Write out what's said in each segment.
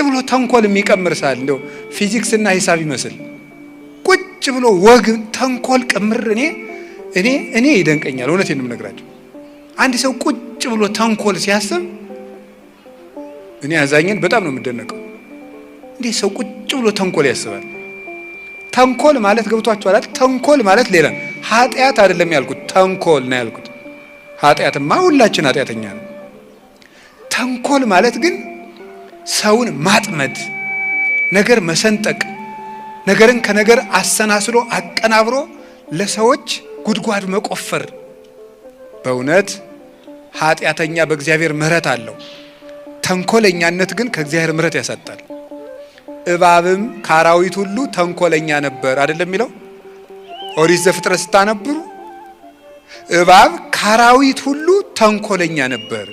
ብሎ ተንኮል የሚቀምር ሳል እንደው ፊዚክስ እና ሂሳብ ይመስል ቁጭ ብሎ ወግ ተንኮል ቅምር እኔ ይደንቀኛል። እውነቴን ነው የምነግራቸው። አንድ ሰው ቁጭ ብሎ ተንኮል ሲያስብ እኔ አዛኝን በጣም ነው የምደነቀው። እንዴ ሰው ቁጭ ብሎ ተንኮል ያስባል? ተንኮል ማለት ገብቷችኋል አይደል? ተንኮል ማለት ሌላ ኃጢአት አይደለም ያልኩት፣ ተንኮል ነው ያልኩት። ኃጢአትማ ሁላችን ኃጢአተኛ ነው። ተንኮል ማለት ግን ሰውን ማጥመድ፣ ነገር መሰንጠቅ፣ ነገርን ከነገር አሰናስሎ አቀናብሮ ለሰዎች ጉድጓድ መቆፈር። በእውነት ኃጢአተኛ በእግዚአብሔር ምሕረት አለው። ተንኮለኛነት ግን ከእግዚአብሔር ምሕረት ያሳጣል። እባብም ከአራዊት ሁሉ ተንኮለኛ ነበር አይደለም የሚለው ኦሪት ዘፍጥረት ስታነብሩ፣ እባብ ከአራዊት ሁሉ ተንኮለኛ ነበር።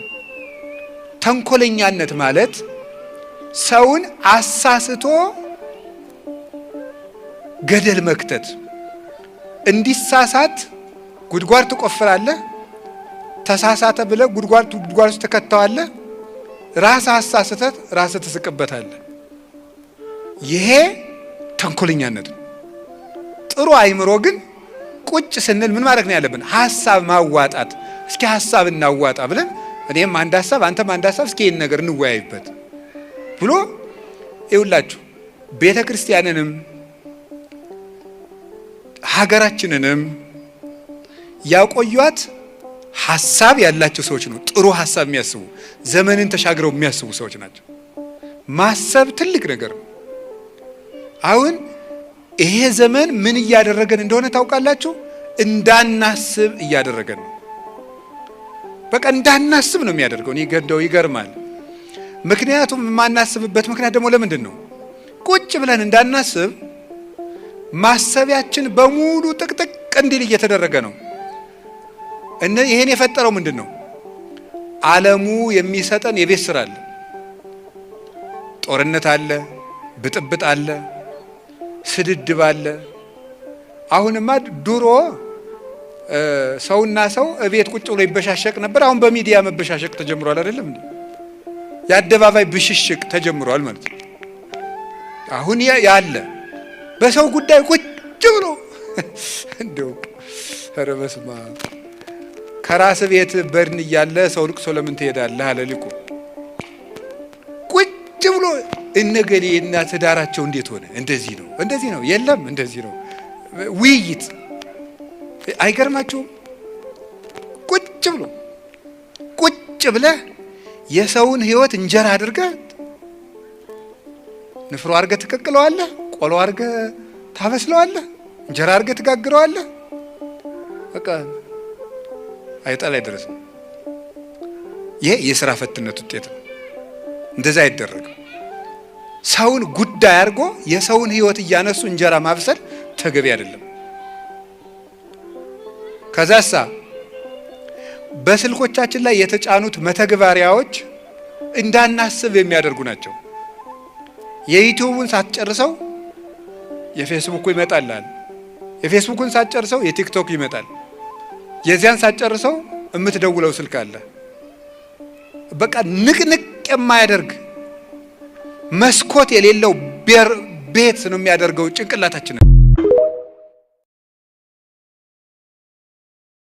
ተንኮለኛነት ማለት ሰውን አሳስቶ ገደል መክተት። እንዲሳሳት ጉድጓድ ትቆፍራለህ፣ ተሳሳተ ብለህ ጉድጓድ ውስጥ ትከተዋለህ፣ ራስህ አሳስተህ ራስህ ትስቅበታለህ። ይሄ ተንኮለኛነት ነው። ጥሩ አይምሮ ግን ቁጭ ስንል ምን ማድረግ ነው ያለብን? ሐሳብ ማዋጣት። እስኪ ሐሳብ እናዋጣ ብለን እኔም አንድ ሐሳብ አንተም አንድ ሐሳብ እስኪ ይሄን ነገር እንወያይበት ብሎ ይውላችሁ ቤተ ክርስቲያንንም ሀገራችንንም ያቆዩት ሐሳብ ያላቸው ሰዎች ነው። ጥሩ ሐሳብ የሚያስቡ ዘመንን ተሻግረው የሚያስቡ ሰዎች ናቸው። ማሰብ ትልቅ ነገር ነው። አሁን ይሄ ዘመን ምን እያደረገን እንደሆነ ታውቃላችሁ? እንዳናስብ እያደረገን ነው። በቃ እንዳናስብ ነው የሚያደርገው። እኔ ገደው ይገርማል። ምክንያቱም የማናስብበት ምክንያት ደግሞ ለምንድን ነው? ቁጭ ብለን እንዳናስብ ማሰቢያችን በሙሉ ጥቅጥቅ እንዲል እየተደረገ ነው። ይሄን የፈጠረው ምንድን ነው? ዓለሙ የሚሰጠን የቤት ስራ አለ። ጦርነት አለ፣ ብጥብጥ አለ፣ ስድድብ አለ። አሁንማ ድሮ ሰውና ሰው እቤት ቁጭ ብሎ ይበሻሸቅ ነበር። አሁን በሚዲያ መበሻሸቅ ተጀምሯል አይደለም እንዴ? የአደባባይ ብሽሽቅ ተጀምሯል ማለት ነው። አሁን ያለ በሰው ጉዳይ ቁጭ ብሎ እንደው ኧረ በስመ አብ ከራስ ቤት በድን እያለ ሰው ልቅሶ ለምን ትሄዳለህ አለ ሊቁ። ቁጭ ብሎ እነገሌ እና ትዳራቸው እንዴት ሆነ? እንደዚህ ነው የለም እንደዚህ ነው ውይይት። አይገርማችሁም? ቁጭ ብለህ የሰውን ህይወት እንጀራ አድርገህ ንፍሮ አድርገህ ትቀቅለዋለህ፣ ቆሎ አድርገህ ታበስለዋለህ፣ እንጀራ አድርገህ ትጋግረዋለህ። በቃ አይጣል አይደረስም። ይሄ የሥራ ፈትነት ውጤት ነው። እንደዛ አይደረግም። ሰውን ጉዳይ አድርጎ የሰውን ህይወት እያነሱ እንጀራ ማብሰል ተገቢ አይደለም። ከዛሳ በስልኮቻችን ላይ የተጫኑት መተግበሪያዎች እንዳናስብ የሚያደርጉ ናቸው። የዩቲዩብን ሳትጨርሰው የፌስቡክ ይመጣልሃል። የፌስቡክን ሳትጨርሰው የቲክቶክ ይመጣል። የዚያን ሳትጨርሰው የምትደውለው ስልክ አለ። በቃ ንቅንቅ የማያደርግ መስኮት የሌለው ቤት ነው የሚያደርገው ጭንቅላታችን።